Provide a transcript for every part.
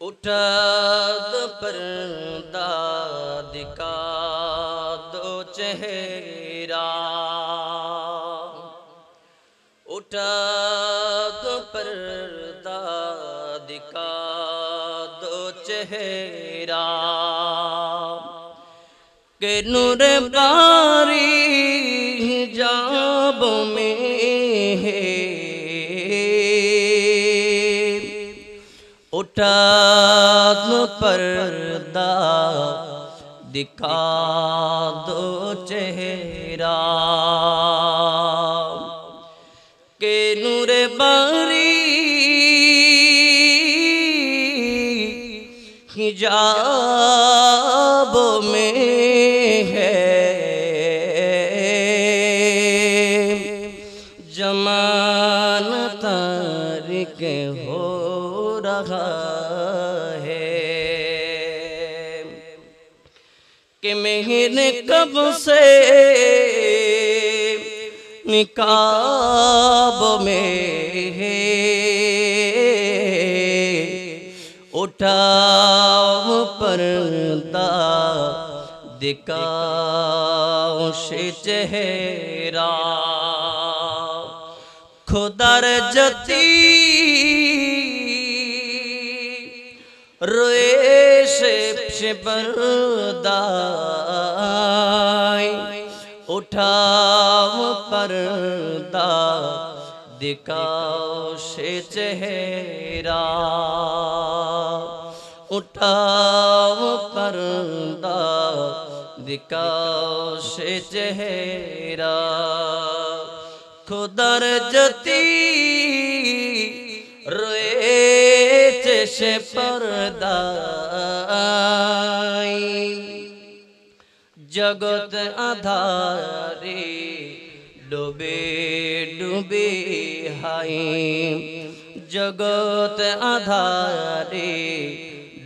उठा दो पर्दा दिखा दो चेहरा, उठा दो पर्दा दिखा दो चेहरा, के नूर बारी हिजाब में है, उठा दो पर्दा दिखा दो चेहरा, के नूर बारी हिजाब में है, ज़माना तारिक हो रहा है, कि महीने कब से निकाब में है, उठाओ पर्दा दिखाओ से चेहरा, खुदार जती रोए से पर्दाई, उठाओ पर्दा दिखाओ से चेहरा, उठाओ पर्दा दिखाओ से चेहरा, खुदार जती रोए से पर्दाई, जगत आधारे डूबे डूबे हाय, जगत आधारे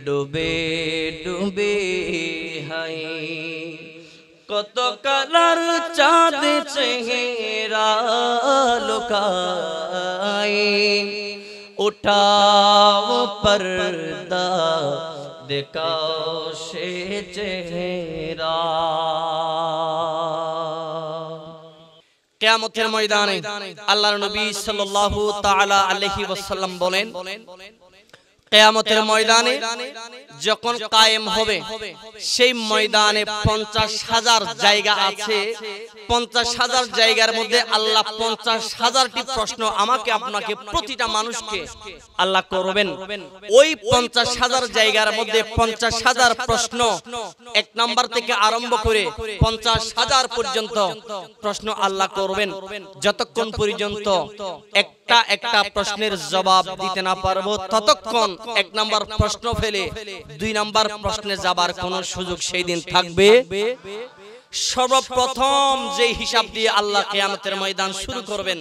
डूबे डूबे हाय, কত কালার চাঁদ চেহারা লুকাই, উঠাও পর্দা দেখাও সে চেহারা। কিয়ামতের ময়দানে আল্লাহর নবী সাল্লাল্লাহু তাআলা আলাইহি ওয়াসাল্লাম বলেন, কিয়ামতের ময়দানে যখন কায়েম হবে সেই ময়দানে 50,000 জায়গা আছে, 50,000 জায়গার মধ্যে আল্লাহ 50,000টি প্রশ্ন আমাকে আপনাকে প্রতিটা মানুষকে আল্লাহ করবেন। ওই 50,000 জায়গার মধ্যে 50,000 প্রশ্ন, এক নাম্বার থেকে আরম্ভ করে 50,000 পর্যন্ত প্রশ্ন আল্লাহ করবেন। যতক্ষণ পর্যন্ত একটা একটা প্রশ্নের জবাব দিতে না পারবো ততক্ষণ এক নাম্বার প্রশ্ন ফেলে 2 নাম্বার প্রশ্নে যাবার কোনো সুযোগ সেই দিন থাকবে। সর্বপ্রথম যে হিসাব দিয়ে আল্লাহ কিয়ামতের ময়দান শুরু করবেন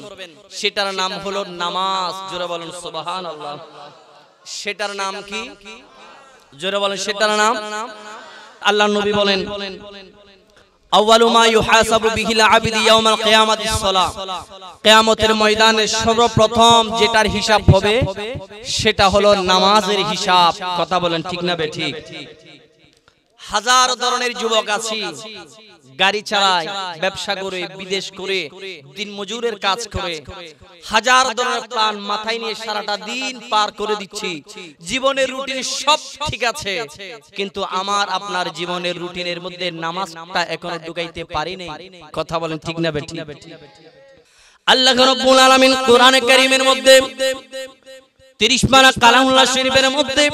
সেটার নাম হলো নামাজ। জোরে বলেন সুবহানাল্লাহ। সেটার নাম কি? জোরে বলেন সেটার নাম। আল্লাহর নবী বলেন, আউয়ালু মা ইউহাসাবু বিহিল আবদি ইয়াউমাল কিয়ামাতিস সালাহ। কিয়ামতের ময়দানে সর্বপ্রথম যেটার হিসাব হবে সেটা হলো নামাজের হিসাব। কথা বলেন ঠিক না বেঠিক? হাজার ধরনের যুবক আছে, গাড়ি চালায়, ব্যবসা করে, বিদেশ করে, দিন মজুরের কাজ করে, হাজার ধরনের প্ল্যান মাথায় নিয়ে সারাটা দিন পার করে দিচ্ছি। জীবনের রুটিন সব ঠিক আছে, কিন্তু আমার আপনার জীবনের রুটিনের মধ্যে নামাজটা এখনো ঢুকাইতে পারি নাই। কথা বলেন ঠিক না বেঠিক? আল্লাহ রাব্বুল আলামিন কোরআনে কারীমের মধ্যে 30 পারা কালামুল্লাহ শরীফের মধ্যে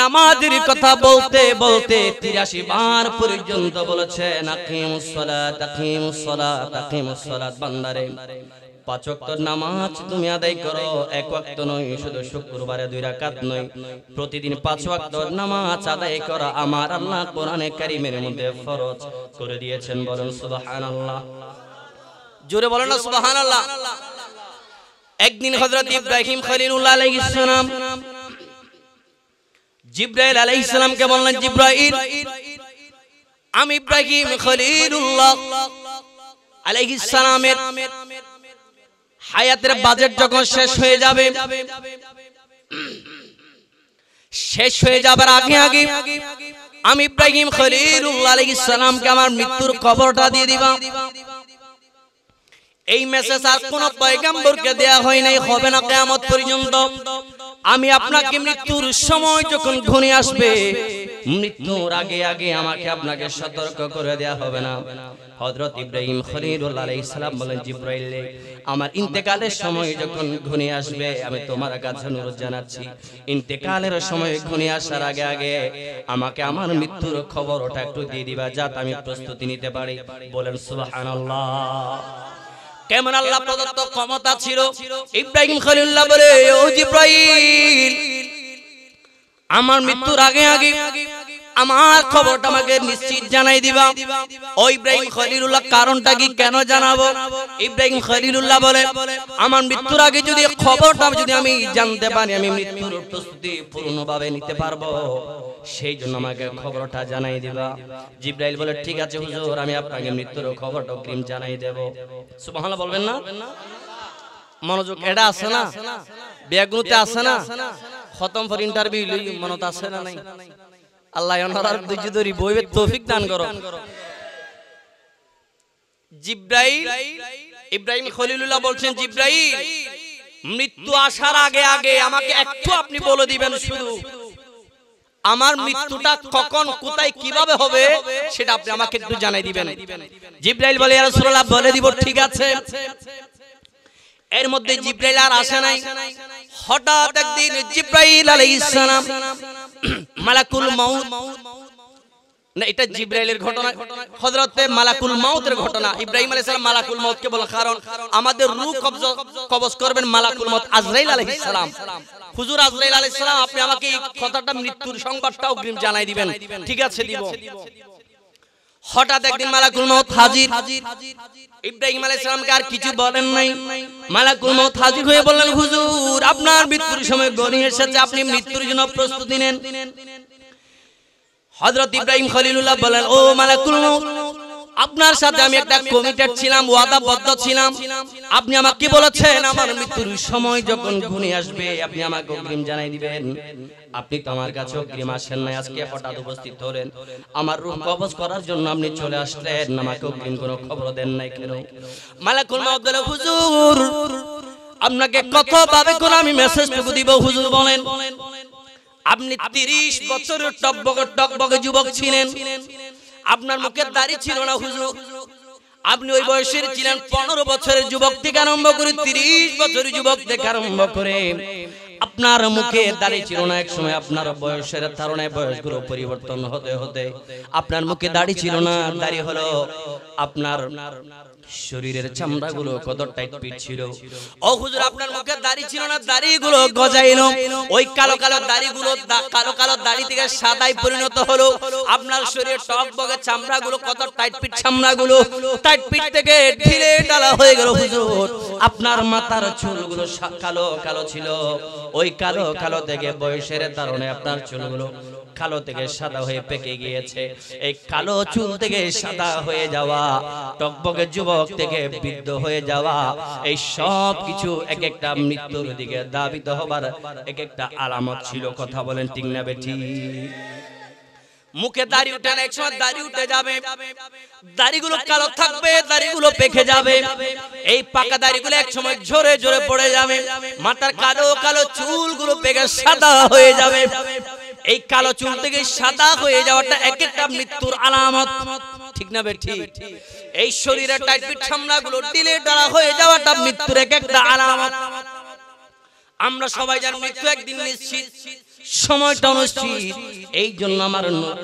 নামাজের কথা বলতে বলতে 83 বার পর্যন্ত বলেছেন, আকিমুস সালাত আকিমুস সালাত আকিমুস সালাত। বান্দারে 5 ওয়াক্ত নামাজ তুমি আদায় করো। 1 ওয়াক্ত নয়, শুধু শুক্রবারে 2 রাকাত নয়, প্রতিদিন 5 ওয়াক্ত নামাজ আদায় করা আমার আল্লাহ কোরআনে কারীমের মধ্যে ফরজ করে দিয়েছেন। বলেন সুবহানাল্লাহ। জোরে বলেন না সুবহানাল্লাহ। একদিন হযরত ইব্রাহিম খলিলুল্লাহ আলাইহিস সালাম জিবরাইল আলাইহিস সালামকে বললেন, জিবরাইল, আমি ইব্রাহিম খলিলুল্লাহ আলাইহিস সালামের হায়াতের বাজেট যখন শেষ হয়ে যাবে, শেষ হয়ে যাবার আগে আগে আমি ইব্রাহিম খলিলুল্লাহ আলাইহিস সালামকে আমার মৃত্যুর খবরটা দিয়ে দিবা। এই মেসেজ আর কোন পয়গম্বরকে দেয়া হয় নাই, হবে না কিয়ামত পর্যন্ত। আমি আপনাকে মৃত্যুর সময় যখন ঘনিয়ে আসবে, মৃত্যুর আগে আগে আমাকে আপনাকে সতর্ক করে দেয়া হবে না। হযরত ইব্রাহিম খলিলুল্লাহ আলাইহিস সালাম বলেন, জিবরাইল, আমার ইন্তেকালের সময় যখন ঘনিয়ে আসবে, আমি তোমার কাছে অনুরোধ জানাচ্ছি, ইন্তেকালের সময় ঘনিয়ে আসার আগে আগে আমাকে আমার মৃত্যুর খবরটা একটু দিয়ে দিবা, যাতে আমি প্রস্তুতি নিতে পারি। বলেন সুবহানাল্লাহ। কেমন আল্লাহ প্রদত্ত ক্ষমতা ছিল। ইব্রাহিম খলিলুল্লাহ বলে, ও জিবরাইল, আমার মৃত্যুর আগে আগে আমার খবরটা আমাকে নিশ্চিত জানাই দিবা। ও ইব্রাহিম খলিলুল্লাহ, কারণটা কি, কেন জানাবো? ইব্রাহিম খলিলুল্লাহ বলে, আমার মৃত্যুর আগে যদি খবরটা যদি আমি জানতে পারি, আমি মৃত্যুর প্রস্তুতি পূর্ণভাবে নিতে পারবো, সেই জন্য আমাকে খবরটা জানাই দিবা। জিবরাইল বলে, ঠিক আছে হুজুর, আমি আপনাকে মৃত্যুর খবরটা অগ্রিম জানাই দেব। সুবহানাল্লাহ বলবেন না? মনোযোগ এটা আছে না, বেগুনতে আছে না, খতম ফর ইন্টারভিউ মনত আছে না নাই? আল্লাহ ওনার দুইজো ধরি বইবে তৌফিক দান করো। জিবরাইল, ইব্রাহিম খলিলুল্লাহ বলছেন, জিবরাইল, মৃত্যু আসার আগে আগে আমাকে একটু আপনি বলে দিবেন, শুধু আমার মৃত্যুটা কখন, কোথায়, কিভাবে হবে, সেটা আপনি আমাকে একটু জানাই দিবেন। জিবরাইল বলে, ইয়া রাসূলুল্লাহ, বলে দিব, ঠিক আছে। এর মধ্যে জিবরাইল আর আসে নাই। হঠাৎ একদিন জিবরাইল আলাইহিস সালাম মালাকুল মাউত, না এটা জিবরাইলের ঘটনা, হযরতে মালাকুল মাউতের ঘটনা। ইব্রাহিম আলাইহিস সালাম মালাকুল মাউতকে বলেন, কারণ আমাদের রূহ কবজ করবেন মালাকুল মাউত আজরাইল আলাইহিস সালাম। হুজুর আজরাইল আলাইহিস সালাম, আপনি আমাকে এই কথাটা, মৃত্যুর সংবাদটা অগ্রিম জানাই দিবেন। ঠিক আছে, দিব। হঠাৎ একদিন মালাকুল মাউত হাজির। ইব্রাহিম আলাইহিস সালামকে আর কিছু বলেন নাই। মালাকুল মাউত হাজির হয়ে বললেন, হুজুর, আপনার মৃত্যুর সময় ঘনিয়ে এসেছে, আপনি মৃত্যুর জন্য প্রস্তুতি নেন। হযরত ইব্রাহিম খলিলুল্লাহ বলেন, ও মালাকুল মাউত, আপনার সাথে আমি একটা কমিটেড ছিলাম, ওয়াদাবদ্ধ ছিলাম। আপনি আমাকে বলেছেন আমার মৃত্যুর সময় যখন ঘনিয়ে আসবে, আপনি আমাকে অগ্রিম জানাই দিবেন। আপনি তো আমার কাছে অগ্রিম আসেন নাই, আজকে হঠাৎ উপস্থিত হলেন, আমার রূহ কবজ করার জন্য আপনি চলে আসলেন, আমাকে অগ্রিম কোনো খবর দেন নাই কেন? মালাকুল মাউত বলে, হুজুর, আপনাকে কত ভাবে করে আমি মেসেজটুকু দিব, হুজুর বলেন। আপনি 30 বছরের টকবগে যুবক ছিলেন, আপনার মুখে দাড়ি ছিল না হুজুর। আপনি ওই বয়সের ছিলেন, 15 বছরের যুবক থেকে আরম্ভ করে 30 বছরের যুবক থেকে আরম্ভ করে আপনার মুখে দাড়ি ছিল না। এক সময় আপনার বয়সের ধারণায় বয়সগুলো পরিবর্তন হতে হতে আপনার মুখে দাড়ি ছিল না, দাড়ি হলো আপনার শরীরের চামড়াগুলো কত টাইট ফিট ছিল। ও হুজুর, আপনার মুখে দাড়ি ছিল না, দাড়িগুলো গজাইলো, ওই কালো কালো দাড়িগুলো কালো কালো দাড়ি থেকে সাদায় পরিণত হলো। আপনার শরীরের টকবগে চামড়াগুলো কত টাইট ফিট, চামড়াগুলো টাইট ফিট থেকে ঢিলে ঢালা হয়ে গেল। হুজুর, আপনার মাথার চুলগুলো কালো কালো ছিল, ওই কালো কালো থেকে বয়সের কারণে আপনার চুলগুলো কালো থেকে সাদা হয়ে পেকে গিয়েছে। এই কালো চুল থেকে সাদা হয়ে যাওয়া, টকবগে যুবক থেকে বৃদ্ধ হয়ে যাওয়া, এই সব কিছু এক একটা মৃত্যুর দিকে ধাবিত হবার এক একটা আলামত ছিল। কথা বলেন ঠিক না বেঠি? মুখে দাড়ি উঠে না, একসময় দাড়ি উঠে যাবে, দাড়িগুলো কালো থাকবে, দাড়িগুলো পেকে যাবে। এই পাকা দাড়িগুলো একসময় ঝরে ঝরে পড়ে যাবে, মাথার কালো কালো চুলগুলো পেকে সাদা হয়ে যাবে। এই কালো চুল থেকে সাদা হয়ে যাওয়াটা এক একটা মৃত্যুর আলামত। ঠিক না বেঠি? এই শরীরের টাইট ফিট চামড়াগুলো ঢিলে ঢালা হয়ে যাওয়াটা মৃত্যুর এক একটা আলামত। আমরা সবাই জানি মৃত্যু একদিন নিশ্চিত, সময়টা অনিশ্চিত। এই জন্য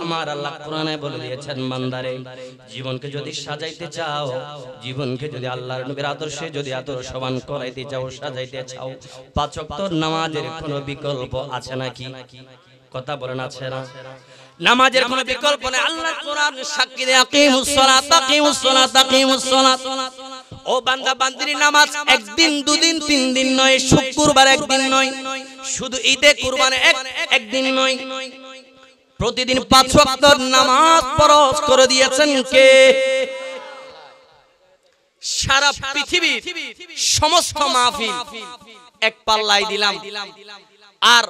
আমার আল্লাহ কোরআনে বলে দিয়েছেন, বান্দারে, জীবনকে যদি সাজাইতে চাও, জীবনকে যদি আল্লাহর নবীর আদর্শে যদি আদর্শবান করাইতে চাও, সাজাইতে চাও, 5 ওয়াক্ত নামাজের কোনো বিকল্প আছে নাকি? কথা বলেন, আছে না? নামাজের কোনো বিকল্প নেই। আল্লাহর কোরআন সাক্ষী দেয়, আকিমুস সালাত, আকিমুস সালাত, আকিমুস সালাত। ও বান্দা বান্দির নামাজ একদিন, 2 দিন, 3 দিন নয়, শুক্রবার একদিন নয়, শুধু ঈদে কুরবানে একদিন নয়, প্রতিদিন 5 ওয়াক্ত নামাজ ফরজ করে দিয়েছেন কে? সারা পৃথিবীর সমস্ত মাহফিল এক পাল্লায় দিলাম, আর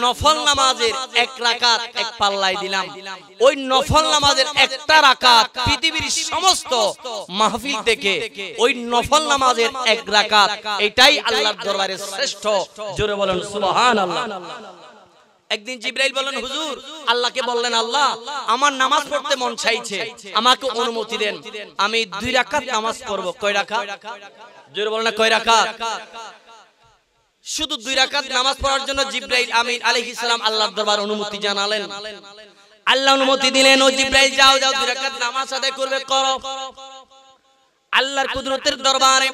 নফল নামাজের এক রাকাত এক পাল্লায় দিলাম। ওই নফল নামাজের একটা রাকাত পৃথিবীর সমস্ত মাহফিল থেকে ওই নফল নামাজের এক রাকাত, এটাই আল্লাহর দরবারে শ্রেষ্ঠ। জোরে বলেন সুবহানাল্লাহ। একদিন জিবরাইল বলেন, হুজুর আল্লাহকে বললেন, আল্লাহ আমার নামাজ পড়তে মন চাইছে, আমাকে অনুমতি দেন, আমি 2 রাকাত নামাজ পড়ব। কয় রাকাত? জোরে বলেন না, কয় রাকাত? শুধু 2 রাকাত নামাজ পড়ার জন্য জিবরাইল আমিন আলাইহিস সালাম আল্লাহর দরবারে অনুমতি জানালেন। আল্লাহ অনুমতি দিলেন, ও জিবরাইল যাও যাও 2 রাকাত নামাজ আদায় করবে, করো। আল্লাহর কুদরতের দরবারে,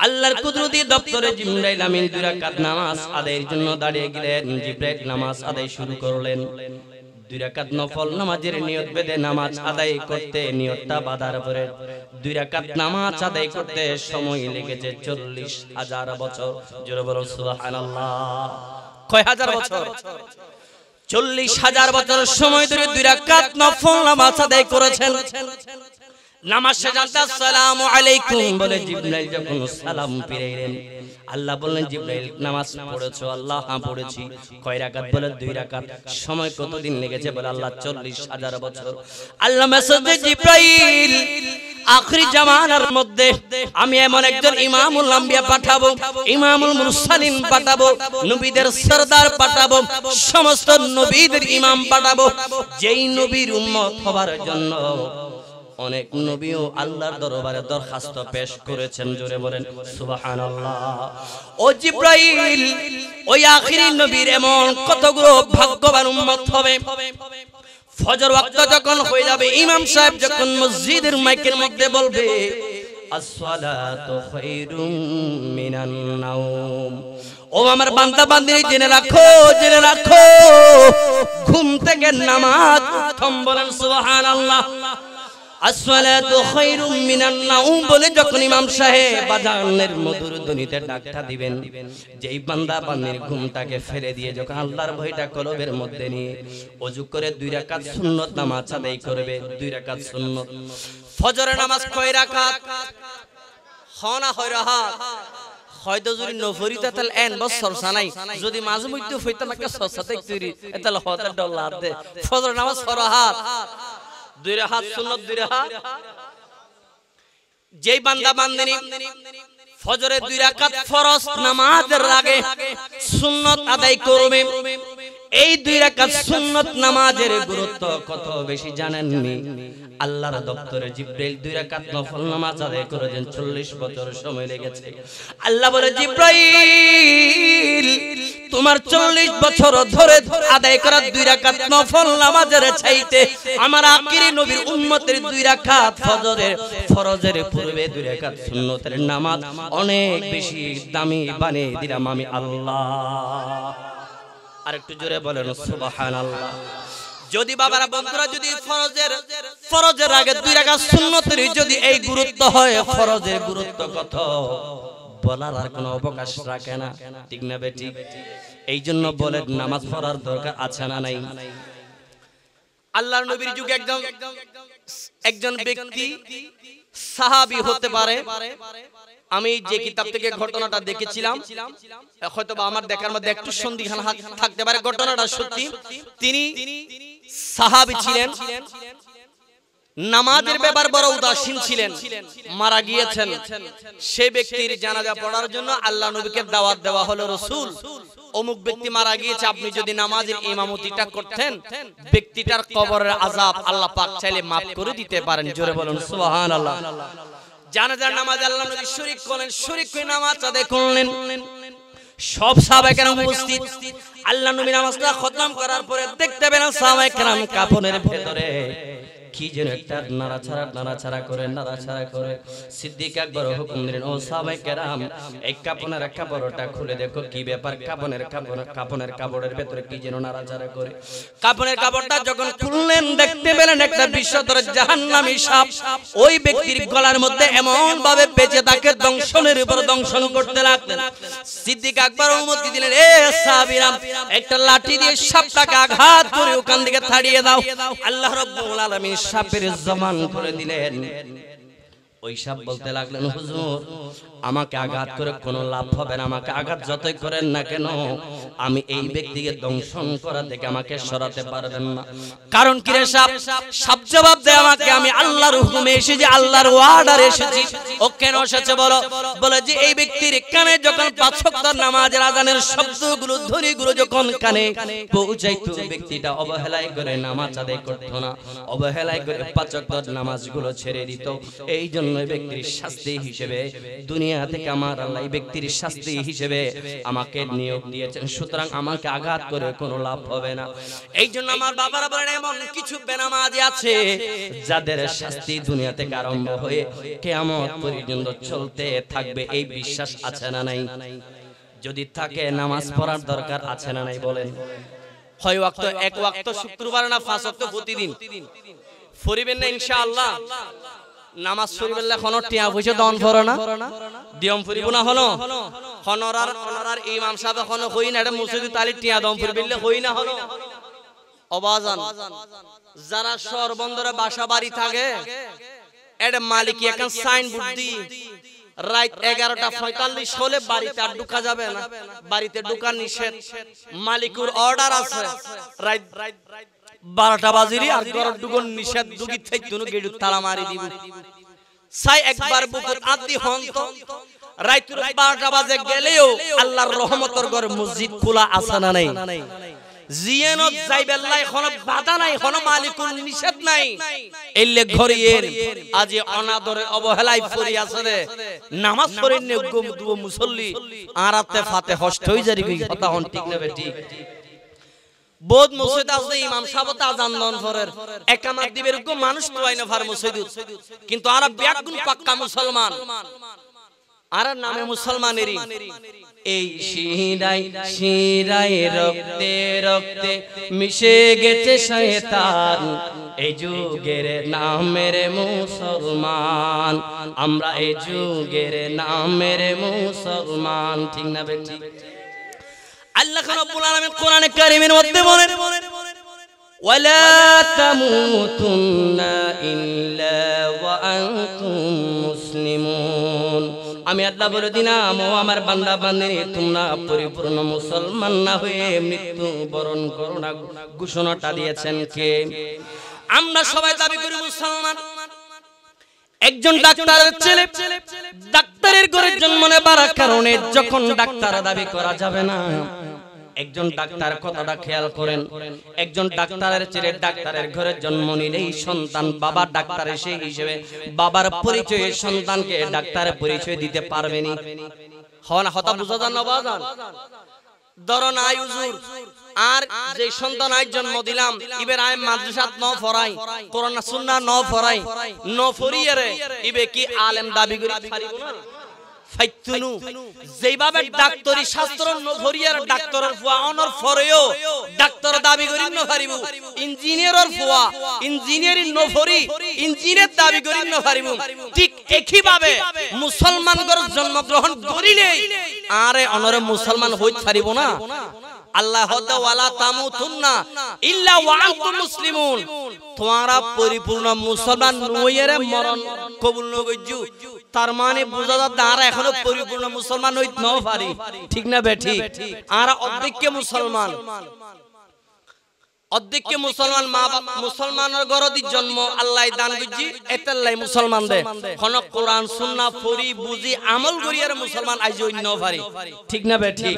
আল্লাহর কুদরতি দপ্তরে জিবরাইল আমিন 2 রাকাত নামাজ আদায়ের জন্য দাঁড়িয়ে গেলেন। জিবরাইল নামাজ আদায় শুরু করলেন। 2 রাকাত নফল নামাজের নিয়ত বেঁধে নামাজ আদায় করতে, নিয়তটা বাঁধার পরে 2 রাকাত নামাজ আদায় করতে সময় লেগেছে 40,000 বছর। জোরে বলুন সুবহানাল্লাহ। কয় হাজার বছর? 40,000 বছর সময় ধরে 2 রাকাত নফল নামাজ আদায় করেছেন। নামাজ শেষে আসসালামু আলাইকুম বলে জিবরাইল যখন সালাম ফিরাইলেন, আল্লাহ বললেন, জিবরাইল নামাজ পড়েছো? আল্লাহ হ্যাঁ পড়েছি। কয় রাকাত? বলে 2 রাকাত। সময় কতদিন লেগেছে? বলে আল্লাহ 40,000 বছর। আল্লাহ মেসেজ, জিবরাইল আখিরি জামানার মধ্যে আমি এমন একজন ইমামুল আম্বিয়া পাঠাবো, ইমামুল মুরসালিন পাঠাবো, নবীদের সরদার পাঠাবো, সমস্ত নবীদের ইমাম পাঠাবো, যেই নবীর উম্মত হবার জন্য অনেক নবীও আল্লাহর দরবারে দরখাস্ত পেশ করেছেন। জোরে বলেন সুবহানাল্লাহ। ও জিবরাইল, ওই আখিরি নবীর এমন কতগুলো ভাগ্যবান উম্মত হবে, ফজর ওয়াক্ত যখন হয়ে যাবে, ইমাম সাহেব যখন মসজিদের মাইকের মধ্যে বলবে, আসসালাতু খায়রুম মিনান নাওম, ও আমার বান্দা বান্দি জেনে রাখো, জেনে রাখো, ঘুম থেকে নামাজ উত্তম। বলেন সুবহানাল্লাহ। আসসালাতু খায়রুম মিনান নাওম বলে যখন ইমাম সাহেব আযানের মধুর ধ্বনিতে ডাকটা দিবেন, যেই বান্দা বান্দির ঘুমটাকে ফেলে দিয়ে যখন আল্লাহর ভয়টা কলবের মধ্যে নিয়ে ওযু করে 2 রাকাত সুন্নাত নামাজ আদায় করবে। 2 রাকাত সুন্নাত। ফজরের নামাজ কয় রাকাত? হনা হয় রাহাত। হয়তো যদি নফরিতা তাহলে এন বছর সানাই, যদি মাঝে মধ্যে হইতো নাকি সসাতে তৈরি তাহলে হতে ডলার দে। ফজরের নামাজ ফরহাত, 2 রাকাত সুন্নাত, 2 রাকাত। যেই বান্দা বান্দিনী ফজরে 2 রাকাত ফরজ নামাজের আগে সুন্নাত আদায় করবে, এই 2 রাকাত সুন্নাত নামাজের গুরুত্ব কত বেশি জানেননি? আল্লাহর দপ্তরে জিবরাইল 2 রাকাত নফল নামাজ আদায় করেছেন, 40 বছর সময় লেগেছে। আল্লাহ বলে, জিবরাইল তোমার 40 বছর ধরে আদায় করা 2 রাকাত নফল নামাজের চাইতে আমার আখিরি নবীর উম্মতের 2 রাকাত ফজরের ফরজের পূর্বে 2 রাকাত সুন্নতের নামাজ অনেক বেশি দামি বানিয়ে দিলাম আমি আল্লাহ। আর একটু জোরে বলেন সুবহানাল্লাহ। যদি বাবারা বন্ধুরা, যদি ফরজের আগে 2 রাকাত সুন্নতের যদি এই গুরুত্ব হয়, ফরজের গুরুত্ব কত বলার আর কোনো অবকাশ রাখে না, ঠিক না বেটি? এই জন্য বলে নামাজ পড়ার দরকার আছে না নাই? আল্লাহর নবীর যুগে একজন ব্যক্তি সাহাবী হতে পারে। আমি যে কিতাব থেকে ঘটনাটা দেখেছিলাম, হয়তো আমার দেখার মধ্যে একটু সন্দিহান থাকতে পারে, ঘটনাটা সত্যি। তিনি সাহাবী ছিলেন, নামাজের ব্যাপার বড় উদাসীন ছিলেন, মারা গিয়েছেন। সেই ব্যক্তির জানাজা পড়ার জন্য আল্লাহ নবীকে দাওয়াত দেওয়া হলো, রাসূল অমুক ব্যক্তি মারা গিয়েছে, আপনি যদি নামাজের ইমামতিটা করতেন, ব্যক্তিটার কবরের আযাব আল্লাহ পাক চাইলে maaf করে দিতে পারেন। জোরে বলুন সুবহানাল্লাহ। জানাজার নামাজ আল্লাহ নবী শরীক করলেন, শরীক করে নামাজ আদায় করলেন। সব সাহাবায়ে কেরাম উপস্থিত। আল্লাহ নবী নামাজটা খতম করার পরে দেখতে পেলেন সাহাবায়ে কেরাম কাফনের ভেতরে কি যেন একটা নাড়াচাড়া করে। সিদ্দিক আকবর হুকুম দিলেন, ও সাহাবায়ে কেরাম এই কাপনের কাপড়টা খুলে দেখো কি ব্যাপার। কাপনের কাপড়ের ভেতরে কি যেন নাড়াচাড়া করে। কাপনের কাপড়টা যখন খুললেন দেখতে পেলেন একটা বিষধর জাহান্নামী সাপ ওই ব্যক্তির গলার মধ্যে এমন ভাবে পেঁচে তাকে দংশনের উপর দংশন করতে লাগলেন। সিদ্দিক আকবর অনুমতি দিলেন, এ সাহাবীরা একটা লাঠি দিয়ে সাপটাকে আঘাত করে ওখান থেকে ছাড়িয়ে দাও। আল্লাহ রাব্বুল আলামিন সাপের জবান করে দিলেন। ওই সাহেব বলতে লাগলেন, হুজুর আমাকে আঘাত করে কোনো লাভ হবে না, আমাকে আঘাত যতই করেন না কেন আমি এই ব্যক্তিকে দংশন করা থেকে আমাকে সরাতে পারবেন না। কারণ কি রে সাহেব? সাহেব জবাব দেয় আমাকে, আমি আল্লাহর হুকুমে এসেছি, আল্লাহর ওয়ার্ডারে এসেছি। ও কেন এসেছে বলো? বলে যে এই ব্যক্তির কানে যখন 5 ওয়াক্ত নামাজের আযানের শব্দগুলো ধ্বনিগুলো যখন কানে পৌঁছাইতো, ব্যক্তিটা অবহেলায় করে নামাজ আদায় করতো না, অবহেলায় করে 5 ওয়াক্ত নামাজগুলো ছেড়ে দিত। এই জন্য ব্যক্তির শাস্তি হিসেবে দুনিয়া থেকে আমার আল্লাহ এই ব্যক্তির শাস্তি হিসেবে আমাকে নিয়োগ দিয়েছেন, সুতরাং আমাকে আঘাত করে কোনো লাভ হবে না। এই জন্য আমার বাবারা বলেন, এমন কিছু বেনামাজি আছে যাদের শাস্তি দুনিয়া থেকে আরম্ভ হয়ে কিয়ামত পর্যন্ত চলতে থাকবে। এই বিশ্বাস আছে না নাই? যদি থাকে নামাজ পড়ার দরকার আছে না নাই বলেন? হয় ওয়াক্ত, এক ওয়াক্ত শুক্রবার না 5 ওয়াক্ত প্রতিদিন ফরিবেন না ইনশাআল্লাহ? নামাজ পড়িবেন না, কোনো টিয়া পয়সা দান করো না, দিয়ম ফরিব না, হলো হনরার ইমাম সাহেব এখনো হই না, এটা মসজিদে তালি টিয়া দাম ফরিবেন হই না, হলো অবাজান। যারা শহর বন্দরে বাসা বাড়ি থাকে, এটা মালিক এখন সাইন বোর্ড দি রাত 11:45 হলে বাড়িতে আর ঢোকা যাবে না, বাড়িতে ঢোকা নিষেধ, মালিকুর অর্ডার আছে। রাত 12টা বাজিরি আর ঘর ঢুকন নিষেধ, ঢুকি থাইতুন গেট তালা মারি দিব। সাই একবার বুকুত আদি হন তো রাত 12টা বাজে গেলেও আল্লাহর রহমতের ঘর মসজিদ খোলা আছে না নাই? জিয়ানত যাইবেল্লাই কোনো বাধা নাই, কোনো মালিকুর নিষেধ নাই। এলে ঘরিয়ের আজি অনাদরে অবহেলায় পড়ি আছে রে, নামাজ পড়েন নে গুম দুও মুসল্লি আরাতে ফাতে হষ্ট হই জারি কি কথা হন, ঠিক না বেটি? বহুত মসজিদ আছে ইমাম সাহেব তা আযান দন ফরের একামত দিবের গো মানুষ তো আইনা ফার মসজিদ, কিন্তু আরা বেগুন পাক্কা মুসলমান, আর নামে মুসলমানেরই। এই শিরায় শিরায় রক্তে রক্তে মিশে গেছে শয়তান, এই যুগের নামের মুসলমান আমরা, এই যুগের নামের মুসলমান, ঠিক না বেটি? আল্লাহ রাব্বুল আলামিন কোরআনে কারীমের মধ্যে বলেন, ওয়ালা তামুতুন্না ইল্লা ওয়া আনতুম মুসলিমুন। আমি আল্লাহ বলে দিলাম, ও আমার বান্দা বান্দিনী, তোমরা পরিপূর্ণ মুসলমান না হয়ে মৃত্যু বরণ করো না। ঘোষণাটা দিয়েছেন কে? আমরা সবাই দাবি করি মুসলমান। একজন ডাক্তারের ছেলে ডাক্তারের ঘরে জন্ম নেবার কারণে যখন ডাক্তার দাবি করা যাবে না, একজন ডাক্তার কথাটা খেয়াল করেন, একজন ডাক্তারের ছেলে ডাক্তারের ঘরে জন্ম নিলেই সন্তান বাবা ডাক্তারের সেই হিসেবে বাবার পরিচয়ে সন্তানকে ডাক্তারের পরিচয় দিতে পারবেনি। হন হতা বুঝা যান না বাজান? ধরো নাই হুজুর, আর যে সন্তান আজ জন্ম দিলাম ইবের আয় মাদ্রাসাত ন ফরাই, কোরআন সুন্নাহ ন ফরাই, ন ফরিয়ারে ইবে কি আলেম দাবি করি পারিব না? ফাইতুনু যেভাবে ডাক্তারি শাস্ত্র ন ফরিয়ার ডাক্তারের ফুয়া অনর ফরেও ডাক্তার দাবি করি ন পারিব, ইঞ্জিনিয়ারের ফুয়া ইঞ্জিনিয়ারি ন ফরি ইঞ্জিনিয়ার দাবি করি ন পারিব। ঠিক একই ভাবে মুসলমান গর জন্মগ্রহণ করিলে আরে অনরে মুসলমান হইতে পারিব না। আল্লাহ হদা ওয়ালা তামুতুন্না ইল্লা ওয়া আনতুম মুসলিমুন, তোমরা পরিপূর্ণ মুসলমান নইরে মরণ কবুল ন গজ্জু, তার মানে বুঝা যায় তারা এখনো পরিপূর্ণ মুসলমান হইতে ন পারি, ঠিক না বেঠি? আর অর্ধেককে মুসলমান, অর্ধেককে মুসলমান মা মুসলমানের গরদি জন্ম আল্লাহ দান গজ্জি, এতাল্লাই মুসলমান দে কোন কোরআন সুন্নাহ পড়ি বুঝি আমল করিয়ার মুসলমান আইজ ন পারি, ঠিক না বেঠি?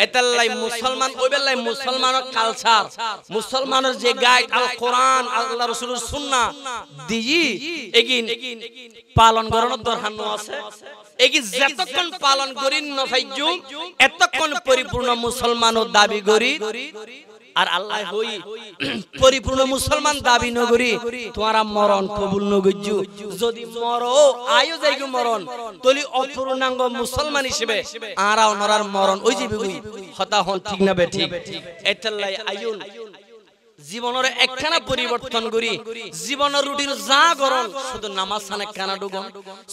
এতাল্লাই মুসলমান ওইবেলাই মুসলমানের কালচার, মুসলমানের যে গাইড আল কোরআন আল্লাহ রাসূলের সুন্নাহ দিজি এগিন পালন করার দরকার আছে। এগি যতক্ষণ পালন করি ন পাইজু এতক্ষণ পরিপূর্ণ মুসলমান দাবি করি। আর আল্লাহ হই পরিপূর্ণ মুসলমান দাবি নগরি তোমারা মরণ কবুল নগজ্জু, যদি মরো আয়ো যাইগো মরণ তলি অপূর্ণাঙ্গ মুসলমান হিসেবে আরা ওনার মরণ ওই যে হতা হন, ঠিক না বে ঠিক? এটালাই আইউন জীবনের একখানা পরিবর্তন করি, জীবনের রুটিন যা করন শুধু নামাজ খানে কানা ডুগন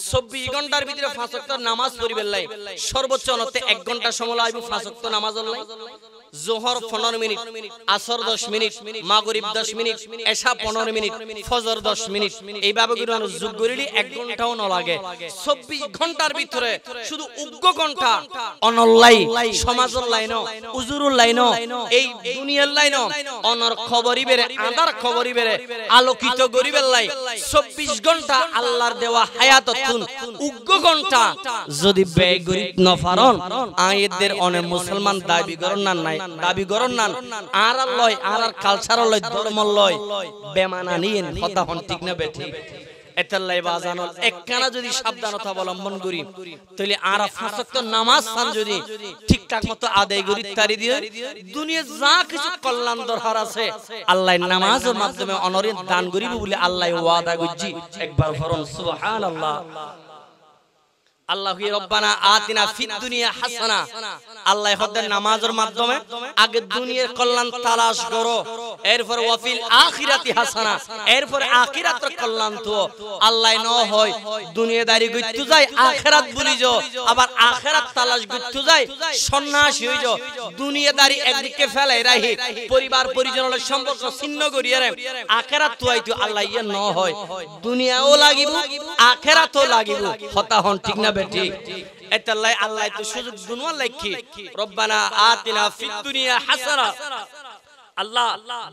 24 ঘন্টার ভিতরে 5 ওয়াক্ত নামাজ পড়িবেন লাই, সর্বোচ্চ অনতে 1 ঘন্টা সময় লাগবে 5 ওয়াক্ত নামাজ লাই। জোহর 15 মিনিট, আসর 10 মিনিট, মাগরিব 10 মিনিট, এশা 15 মিনিট, ফজর 10 মিনিট, এইভাবে করে যোগ করিলে 1 ঘন্টাও না লাগে। 24 ঘন্টার ভিতরে শুধু উগ্র ঘন্টা অনলাই সমাজের লাইন, উজুরুল লাইন, এই দুনিয়ার লাইন, অনর খবরই বেরে, আদার খবরই বেরে, আলোকিত গরিবের লাই 24 ঘন্টা আল্লাহর দেওয়া হায়াততুন উগ্র ঘন্টা যদি ব্যয় করি না পারন, আয়েদের অনেক মুসলমান দাবি করন না, নাই দাবি করন না, আর লয় আর কালচার লয়, ধর্ম লয়, বেমানা নিয়েন, কথা হন ঠিক না বেঠিক? এতাল্লাই বাজানল একখানা যদি সাবধানতা অবলম্বন করি, তাহলে আর 5 ওয়াক্ত নামাজ সান যদি ঠিকঠাক মতো আদায় করি, তারি দিয়ে দুনিয়া যা কিছু কল্যাণ দরকার আছে আল্লাহ নামাজের মাধ্যমে অনরে দান করিব বলে আল্লাহ ওয়াদা করছি। একবার ফরন সুবহানাল্লাহ। আল্লাহু রব্বানা আতিনা ফিদ দুনিয়া হাসানা, আল্লাহ হদ্দের নামাজের মাধ্যমে আগে দুনিয়ার কল্যাণ তালাশ করো, এরপর ওয়াফিল আখিরাতি হাসানা, এরপর আখিরাতের কল্যাণ তো আল্লাহ ন হয় দুনিয়াদারি গইতু যায় আখিরাত ভুলি যাও, আবার আখিরাত তালাশ গইতু যায় সন্ন্যাসী হই যাও, দুনিয়াদারি একদিকে ফেলাই রাহি পরিবার পরিজনের সম্পর্ক ছিন্ন করিয়া রে আখিরাত তো আইতো আল্লাহ ইয়া ন হয় দুনিয়াও লাগিব আখিরাতও লাগিব, কথা হন ঠিক না বেঠিক? এতাল্লাই আল্লাহ তো সুযোগ দুনিয়া লাইকি রব্বানা আতিনা ফিদ দুনিয়া হাসানা, আল্লাহ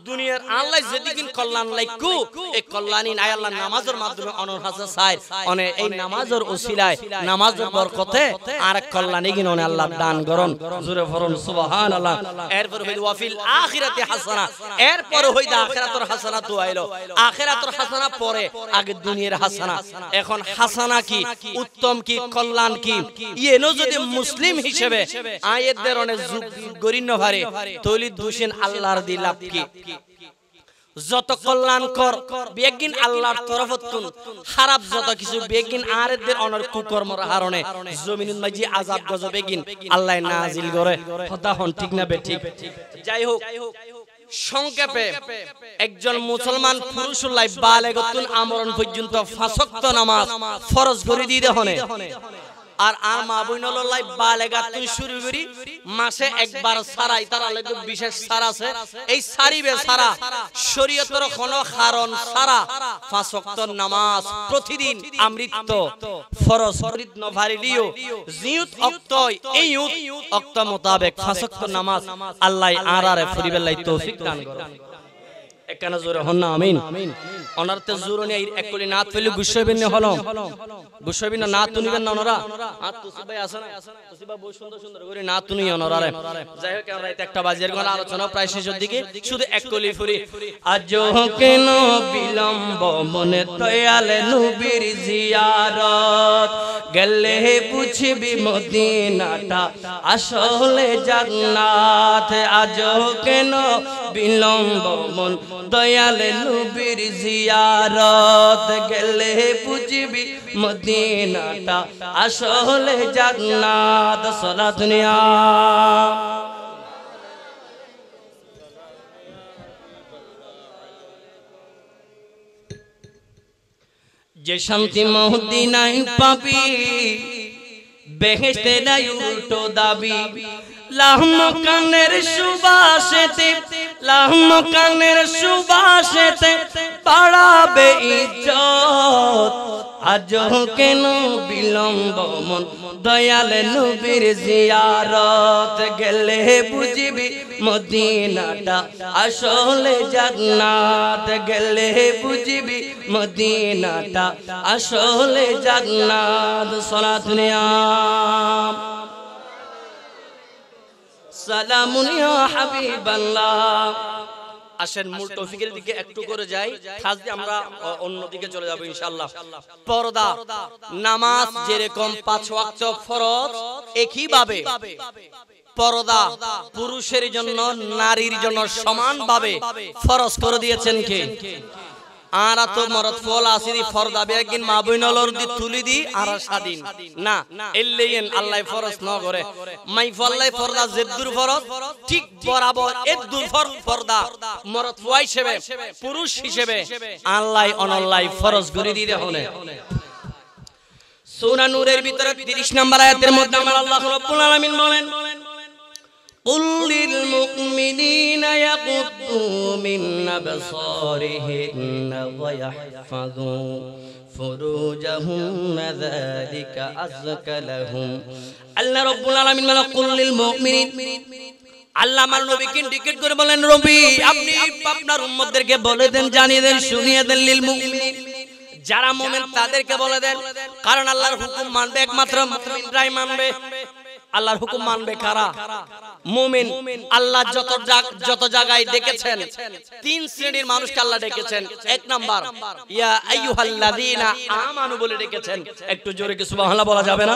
দুনিয়ার আল্লাহ যেদিন কল্যাণ লাইকু এই কল্যাণী নাই আল্লাহ নামাজের মাধ্যমে অনর হাসা চাই, অনে এই নামাজের ওসিলায় নামাজের বরকতে আর কল্যাণী গিন অনে আল্লাহ দান করুন, জোরে ফরন সুবহানাল্লাহ। এরপর হইল ওয়াফিল আখিরাতি হাসানা, এরপর হইল আখিরাতের হাসানা তো আইলো, আখিরাতের হাসানা পরে আগে দুনিয়ার হাসানা। এখন হাসানা কি, উত্তম কি, কল্যাণ কি, ইয়েনো যদি মুসলিম হিসেবে আয়াতদের অনে গরিন্য ভারে তৈলি দুশিন আল্লাহর লাভ কি? যত কল্যাণ কর বেগিন আল্লাহর তরফতুন, খারাপ যত কিছু বেগিন আরেদের অনর কুকর্মর কারণে জমিনুল মাঝি আযাব গজব বেগিন আল্লাহ নাজিল করে, কথা হন ঠিক না বেঠিক? যাই হোক, সংক্ষেপে একজন মুসলমান পুরুষুল্লাহ বালেগতুন আমরণ পর্যন্ত 5 ওয়াক্ত নামাজ ফরজ করে দিতে হনে, আর আর মা বইনলাই বালেগাতুন শুরু করি মাসে একবার সারাই তারা লাগে বিশেষ সার আছে, এই সারিবে সারা শরীয়তের কোনো কারণ সারা 5 ওয়াক্ত নামাজ প্রতিদিন আমৃত্য ফরজ ফরিদ নভারিলিও জিউত ওয়াক্ত এই ওয়াক্ত মোতাবেক 5 ওয়াক্ত নামাজ আল্লাহ আরারে ফরিবেলাই তৌফিক দান করুন। একানা জোরে হন না আমিন। অনারতে জোরনি এক কোলি নাত ফেলে গুছাইবেন না, হলো গুছাইবেন না, নাত তুনিবেন না ওনারা, হাত তুসিবাই আছে না, তুসিবা বহু সুন্দর সুন্দর করে নাত তুনি ওনারা। যাই হোক, আমরা একটা বাজিয়ার কোন আলোচনা প্রায় শেষের দিকে, শুধু এক কলি ফুরি। আজ কেন বিলম্ব মনে তয়ালে নবীর জিয়ারত, গেলে বুঝবি মদিনাটা আসলে জান্নাত। আজ কেন বিলম্ব মন দয়ালে নবীর জিয়ারত, গেলে বুঝবি মদিনাটা আসলে জান্নাত। সালাত নিয়া যে শান্তি মদিনায় পাবি বেহেশতে নাই উল্টো দাবি। লাহমকানের সুবাসেতে, লাহমকানের সুবাসেতে বাড়াবে ইজ্জত। আজ কেন বিলম্ব মন দয়ালে নবীর জিয়ারত, গেলে বুঝবি মদিনাটা আসলে জান্নাত। গেলে বুঝবি মদিনাটা আসলে জান্নাত। সালাত নিয়া সালামুন ইয়া হাবিবাল্লাহ। আসেন মূল টপিকের দিকে একটু করে যাই, খাস দিয়ে আমরা অন্য দিকে চলে যাব ইনশাআল্লাহ। পর্দা নামাজ যেরকম 5 ওয়াক্ত ফরজ, একই ভাবে পর্দা পুরুষের জন্য নারীর জন্য সমানভাবে ফরজ করে দিয়েছেন কে? আর তো মরদ ফল আসিদি ফরদা বেগিন মা বইনলর দি তুলি দি আর স্বাধীন না, এল্লেন আল্লাহ ফরজ ন করে মাই ফল্লাই ফরদা জেদ্দুর ফরজ ঠিক বরাবর এদ্দুর ফরদা মরদ ফুয়াই হিসেবে পুরুষ হিসেবে আল্লাহ অনল্লাহ ফরজ করে দিতে হলে। সূরা নূরের ভিতরে 30 নম্বর আয়াতের মধ্যে আমার আল্লাহ রাব্বুল আলামিন বলেন, قل للمؤمنين يغضوا من أبصارهن ويحفظوا فروجهم ذلك أزكى لهم الله رب العالمين বলেন قل للمؤمنين আল্লাহ আমার নবীকে ইন্ডিকেট করে বলেন নবী আপনি আপনার উম্মতদেরকে বলে দেন জানিয়ে দেন শুনিয়ে দেন লিল মুমিনিন যারা মুমিন তাদেরকে বলে দেন কারণ আল্লাহর হুকুম মানবে একমাত্র মুমিনরাই মানবে আল্লাহর হুকুম মানবে কারা মুমিন আল্লাহ যত জায়গায় ডেকেছেন তিন শ্রেণীর মানুষকে আল্লাহ ডেকেছেন এক নাম্বার ইয়া আইয়ুহাল্লাযীনা আমানু বলে ডেকেছেন একটু জোরে কি সুবহানাল্লাহ বলা যাবে না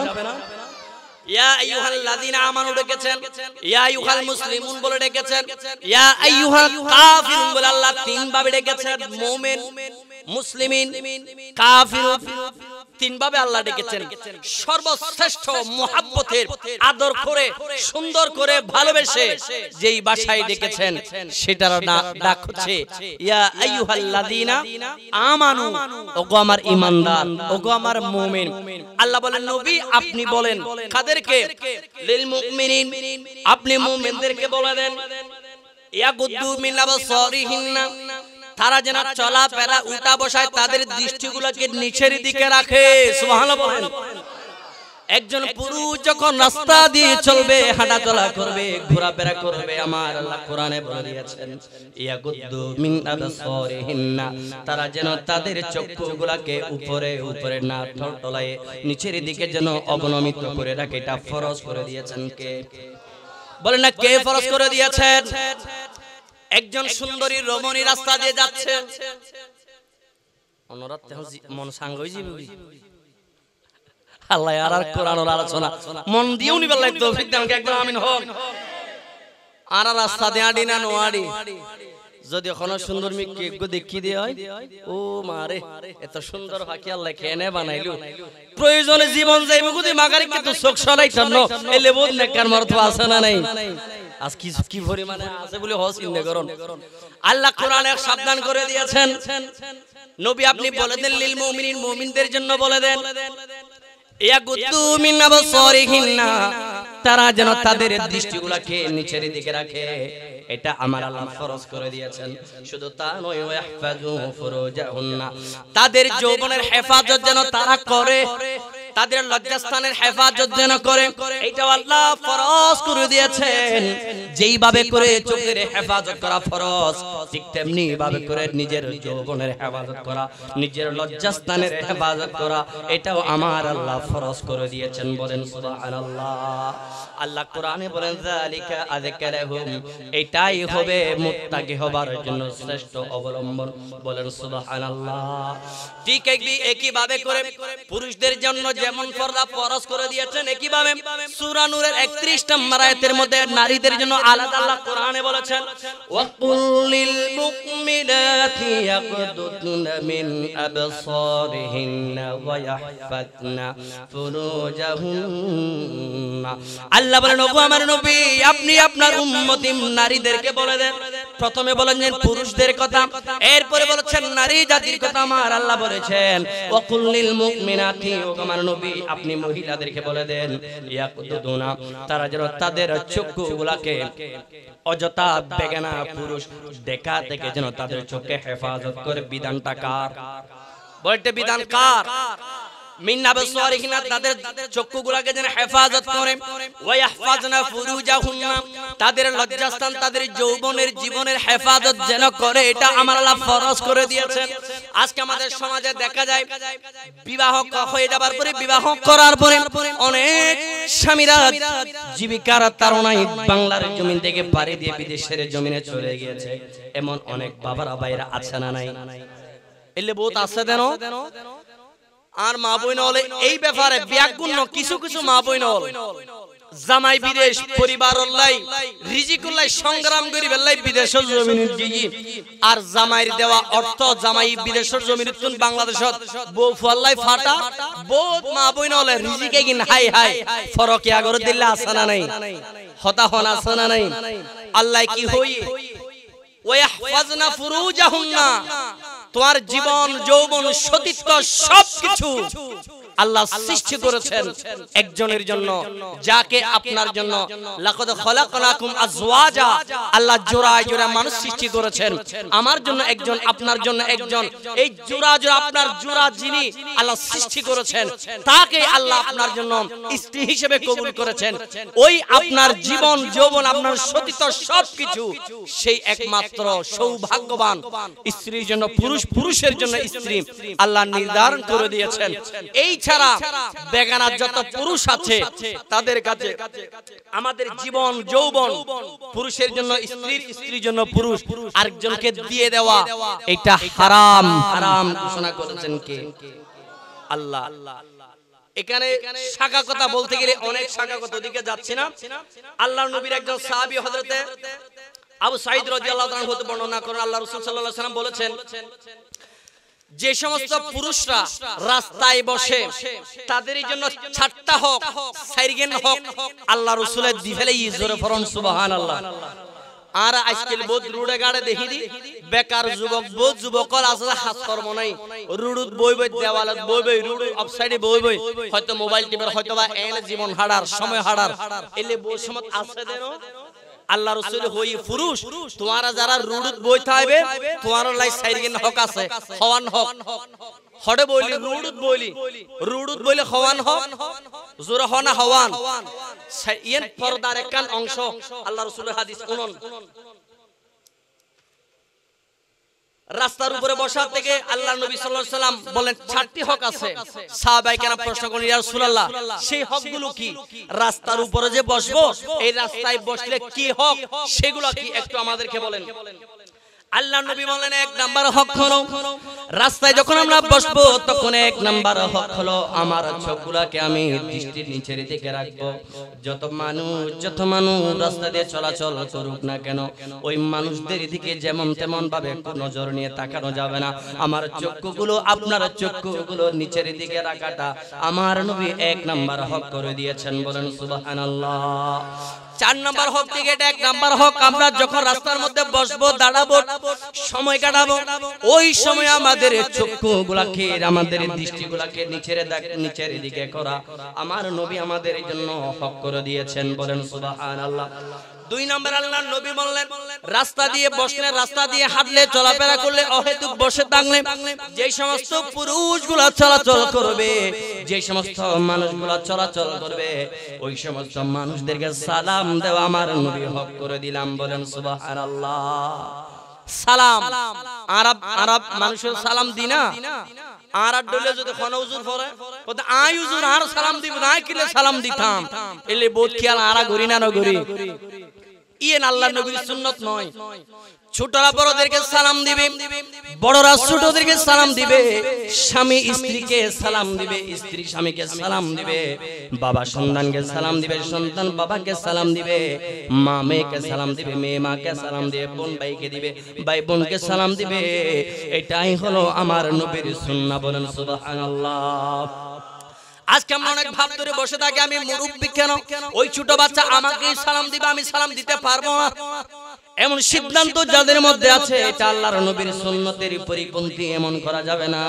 ইয়া আইয়ুহাল্লাযীনা আমানু ডেকেছেন ইয়া আইয়ুহাল মুসলিমুন বলে ডেকেছেন ইয়া আইয়ুহাল কাফিরুন বলে আল্লাহ তিন ভাবে ডেকেছেন মুমিন মুসলিমিন কাফির তিন ভাবে আল্লাহ ডেকেছেন সর্বশ্রেষ্ঠ মুহাব্বতের আদর করে সুন্দর করে ভালোবেসে যেই ভাষায় ডেকেছেন সেটার ডাক হচ্ছে ইয়া আইয়ুহাল্লাযীনা আমানু ওগো আমার ঈমানদার ওগো আমার মুমিন আল্লাহ বলেন নবী আপনি বলেন কাদেরকে লিল মুমিনিন আপনি মুমিনদেরকে বলে দেন ইয়াগুদ্দু মিন আবসারিহিন্না তারা যেন চলাফেরা উঠা বসায় তাদের দৃষ্টিগুলোকে নিচের দিকে রাখে সুবহানাল্লাহ বলেন একজন পুরুষ যখন রাস্তা দিয়ে চলবে হাঁটাচলা করবে ঘোরাফেরা করবে আমার আল্লাহ কোরআনে বলে দিয়েছেন ইয়াগুদ্দু মিন আবসারিহিন্না তারা যেন তাদের চক্ষুগুলোকে উপরে উপরে না ঠলঠলায় নিচের দিকে যেন অবনমিত করে রাখে এটা ফরজ করে দিয়েছেন কে বলেন না কে ফরজ করে দিয়েছেন একজন সুন্দরী রমণী রাস্তা দিয়ে যাচ্ছে অনুরাত মন সাঙ্গই জীবী আল্লাহ আর কোরআনের আলোচনা মন দিও নি বললাই তৌফিক দান একদম আমিন হোক আর রাস্তা দিয়ে আডি না নোয়াডি যদি কোনো সুন্দর মেয়েকে একটু দেখিয়ে দেয় হয় ও মারে এত সুন্দর ফাঁকি আল্লাহ কেনে বানাইলো প্রয়োজনে জীবন যাইব যদি মাগারিকে তো চোখ সরাইতাম না এলে বোধ নেকার মর্ত আছে না নাই আজ কি পরিমাণে আছে বলে হস চিন্তা করুন আল্লাহ কোরআনে সাবধান করে দিয়েছেন নবী আপনি বলে দেন লিল মুমিনিন মুমিনদের জন্য বলে দেন ইয়াগুদ্দু মিন আবসারিহিন্না তারা যেন তাদের দৃষ্টিগুলোকে নিচের দিকে রাখে এটা আমার আল্লাহ ফরজ করে দিয়েছেন শুধু তা নয় ওয়াহফাজু ফুরুজাহুন্না তাদের যৌবনের হেফাজত যেন তারা করে তাদের লজ্জাস্থানের হেফাজত যেন করে এটা আল্লাহ ফরজ করে দিয়েছেন যেইভাবে করে চোখের হেফাজত করা ফরজ ঠিক তেমনি ভাবে করে নিজের যৌবনের হেফাজত করা নিজের লজ্জাস্থানের হেফাজত করা এটাও আমার আল্লাহ ফরজ করে দিয়েছেন বলেন সুবহানাল্লাহ আল্লাহ কোরআনে বলেন যালিকা আযকারহুম এটাই হবে মুত্তাকি হবার জন্য শ্রেষ্ঠ অবলম্বন বলেন সুবহানাল্লাহ ঠিক একই ভাবে করে পুরুষদের জন্য যেমন পর্দা ফরজ করে দিয়েছেন একই ভাবে সূরা নূরের 31 নম্বর আয়াতের মধ্যে নারীদের জন্য আলাদা আল্লাহ কোরআনে বলেছেন ওয়াকুল্লিল মুমিনাতি ইয়াগদুদনা মিন আবসারিহিন্না ওয়া ইয়াহফাজনা ফুরুজাহুন্না আল্লাহ বলেন ওগো আমার নবী আপনি আপনার উম্মতি নারীদেরকে বলে দেন প্রথমে বলেন পুরুষদের কথা এরপরে বলেছেন নারী জাতির কথা আমার আল্লাহ বলেছেন ওয়াকুল্লিল মুমিনাতি ওগো আমার নবী আপনি মহিলাদেরকে বলে দেন ইয়াকুদুনা তারা যেন তাদের চক্ষুগুলোকে অযথা বেগানা পুরুষ দেখা থেকে যেন তাদের চোখে হেফাজত করে বিধানটা কার বলতে বিধান কার মিন আবসারিহিনা তাদের চক্ষুগুলোকে যেন হেফাজত করে ওয়া ইয়াহফাজনা ফুরুজাহুন্না তাদের লজ্জাস্থান তাদের যৌবনের জীবনের হেফাজত যেন করে এটা আমার আল্লাহ ফরজ করে দিয়েছেন আজকে আমাদের সমাজে দেখা যায় বিবাহ হয়ে যাবার পরে বিবাহ করার পরে অনেক স্বামীরা জীবিকার তাড়নায় বাংলার জমিন থেকে পাড়ি দিয়ে বিদেশের জমিনে চলে গিয়েছে এমন অনেক বাবারা ভাইরা আছে না নাই এলে বহুত আছে দেন আর মা বইন হলে এই ব্যাপারে ব্যাগুণ্য কিছু কিছু মা বইন হল জামাই বিদেশ পরিবার লাই রিজিকুল্লাই সংগ্রাম করি বেলাই বিদেশের জমিন দিই আর জামাইর দেওয়া অর্থ জামাই বিদেশের জমিন তুন বাংলাদেশত বউ ফুয়াল্লাই ফাটা বহুত মা বইন হলে রিজিকে কিন হাই হাই ফরক আগর দিল্লা আছে না নাই হতা হন আছে না নাই আল্লাহ কি হই ওয়াহফাজনা ফুরুজাহুন্না তোমার জীবন যৌবন সতীত্ব সবকিছু আল্লাহ সৃষ্টি করেছেন একজনের জন্য, যাকে আপনার জন্য। লাকাদ খালাকনাকুম আজওয়াজা, আল্লাহ জোড়ায় জোড়ায় মানুষ সৃষ্টি করেছেন, আমার জন্য একজন, আপনার জন্য একজন। এই জোড়া জোড়া আপনার জোড়া যিনি আল্লাহ সৃষ্টি করেছেন, তাকে আল্লাহ আপনার জন্য স্ত্রী হিসেবে কবুল করেছেন। ওই আপনার জীবন যৌবন, আপনার সতীত্ব সবকিছু সেই একমাত্র সৌভাগ্যবান স্ত্রীর জন্য, পুরুষের জন্য স্ত্রী আল্লাহ নির্ধারণ করে দিয়েছেন। এই ছাড়া বেগানা যত পুরুষ আছে তাদের কাছে আমাদের জীবন যৌবন, পুরুষের জন্য স্ত্রীর, স্ত্রীর জন্য পুরুষ, আরেকজনকে দিয়ে দেওয়া এটা হারাম। হারাম ঘোষণা করেছেন কে? আল্লাহ। এখানে শাখা কথা বলতে গেলে অনেক শাখা কথা, ওদিকে যাচ্ছি না। আল্লাহর নবীর একজন সাহাবী হযরতে আবু সাঈদ রাদিয়াল্লাহু তাআলা হতে বর্ণনা করেন, আল্লাহ রাসূল সাল্লাল্লাহু আলাইহি ওয়াসাল্লাম বলেছেন, যে সমস্ত পুরুষরা রাস্তায় বসে তাদেরই জন্য 4টা হক, 4 হক আল্লাহ রাসূলের দিফেলে জোরে পড়ুন সুবহানাল্লাহ। আর আজকাল বহুত রুড়ে গাড়ে দেখি দি বেকার যুবক, বহুত যুবকল আছে হাত কর্ম নাই, রুড়ুত বই বই, দেওয়ালত বই বই, রুড়ু অফসাইডে বই বই, হয়তো মোবাইল টিপার, হয়তো বা এনে জীবন হারার, সময় হারার, এলে বই সময় আছে দেন। আল্লাহ রাসূল হই পুরুষ, তোমারা যারা রুড়ুত বইতে হবে তোমার লাই 4 হক আছে, হওয়ান হক। হড়ে বইলি রুড়ুত বইলি, রুড়ুত বইলে হওয়ান হক, জোরে হনা হওয়ান। ইয়েন পর্দার একখান অংশ, আল্লাহ রাসূলের হাদিস শুনুন। রাস্তার উপরে বসার থেকে আল্লাহ নবী সাল্লাল্লাহু আলাইহি ওয়াসাল্লাম বলেন 4টি হক আছে। সাহাবায়ে কেরাম প্রশ্ন করেন, ইয়া রাসূলুল্লাহ সেই হকগুলো কি? রাস্তার উপরে যে বসবো, এই রাস্তায় বসলে কি হক, সেগুলো কি একটু আমাদেরকে বলেন। আল্লাহ নবী বলেন, 1 নাম্বার হক হলো রাস্তায় যখন আমরা বসবো তখন 1 নাম্বার হক হলো আমার চোখগুলোকে আমি দৃষ্টির নিচের দিকে রাখবো। যত মানুষ রাস্তা দিয়ে চলাচল করুক না কেন, ওই মানুষদের দিকে যেমন তেমন ভাবে নজর নিয়ে তাকানো যাবে না। আমার চক্ষুগুলো, আপনার চক্ষুগুলো নিচের দিকে রাখাটা আমার নবী 1 নাম্বার হক করে দিয়েছেন, বলেন সুবহানাল্লাহ। 4 নাম্বার হক থেকে এটা 1 নাম্বার হক, আমরা যখন রাস্তার মধ্যে বসবো, দাঁড়াবো, সময় কাটাবো, ওই সময় আমাদের চক্ষুগুলোকে, আমাদের দৃষ্টিগুলোকে নিচের দিকে করা আমার নবী আমাদের জন্য হক করে দিয়েছেন, বলেন সুবহানাল্লাহ। 2 নাম্বার আল্লাহর নবী বললেন, রাস্তা দিয়ে বসলে, রাস্তা দিয়ে হাঁটলে, চলাফেরা করলে, অহেতুক বসে থাকলে যে সমস্ত পুরুষগুলো চলাচল করবে, যে সমস্ত মানুষগুলো চলাচল করবে, ওই সমস্ত মানুষদেরকে সালাম দেওয়া আমার নবী হক করে দিলাম, বলেন সুবহানাল্লাহ। সালাম আরব মানুষের সালাম দি না, আর ডলে যদি কোন হুজুর পড়ে কত আই হুজুর আর সালাম দিব না, কিলে সালাম দিতাম, এলে বহুত খেয়াল আরা গরি না গরি, ইয়েন আল্লাহর নবীর সুন্নাত নয়। ছোটরা বড়দেরকে সালাম দিবে, বড়রা ছোটদেরকে সালাম দিবে, স্বামী স্ত্রীকে সালাম দিবে, স্ত্রী স্বামীকে সালাম দিবে, বাবা সন্তানকে সালাম দিবে, সন্তান বাবাকে সালাম দিবে, মা মেয়েকে সালাম দিবে, মেয়ে মাকে সালাম দিবে, বোন ভাইকে দিবে, ভাই বোনকে সালাম দিবে। এটাই হলো আমার নবীর সুন্নাহ, বলেন সুবহানাল্লাহ। আজকে আমরা অনেক ভাব ধরে বসে থাকি, আমি মুরব্বি কেন, ওই ছোট বাচ্চা আমাকে সালাম দিবে, আমি সালাম দিতে পারবো না, এমন সিদ্ধান্ত যাদের মধ্যে আছে, এটা আল্লাহর নবীর সুন্নতের পরিপন্থী, এমন করা যাবে না।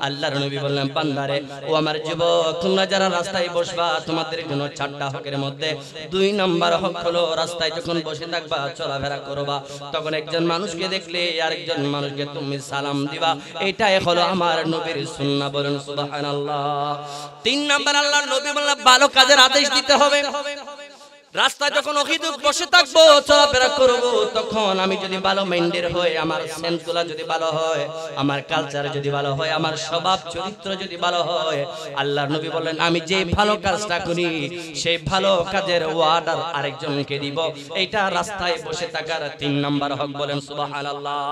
আল্লাহর নবী বললেন, বান্দারে ও আমার যুবক, তোমরা যারা রাস্তায় বসবা, তোমাদের জন্য 4টা হকের মধ্যে 2 নাম্বার হক হলো রাস্তায় যখন বসে থাকবা, চলাফেরা করবা, তখন একজন মানুষকে দেখলে আরেকজন মানুষকে তুমি সালাম দিবা, এটাই হলো আমার নবীর সুন্নাহ, বলেন সুবহানাল্লাহ। 3 নাম্বার আল্লাহর নবী বললেন, ভালো কাজের আদেশ দিতে হবে। রাস্তায় যখন অহিদুক বসে থাকবো, চলাফেরা করবো, তখন আমি যদি ভালো মাইন্ডের হয়, আমার সেন্সগুলো যদি ভালো হয়, আমার কালচার যদি ভালো হয়, আমার স্বভাব চরিত্র যদি ভালো হয়, আল্লাহর নবী বলেন, আমি যে ভালো কাজটা করি সেই ভালো কাজের ওয়ার্ডার আরেকজনকে দিব। এটা রাস্তায় বসে থাকার 3 নাম্বার হক, বলেন সুবহানাল্লাহ।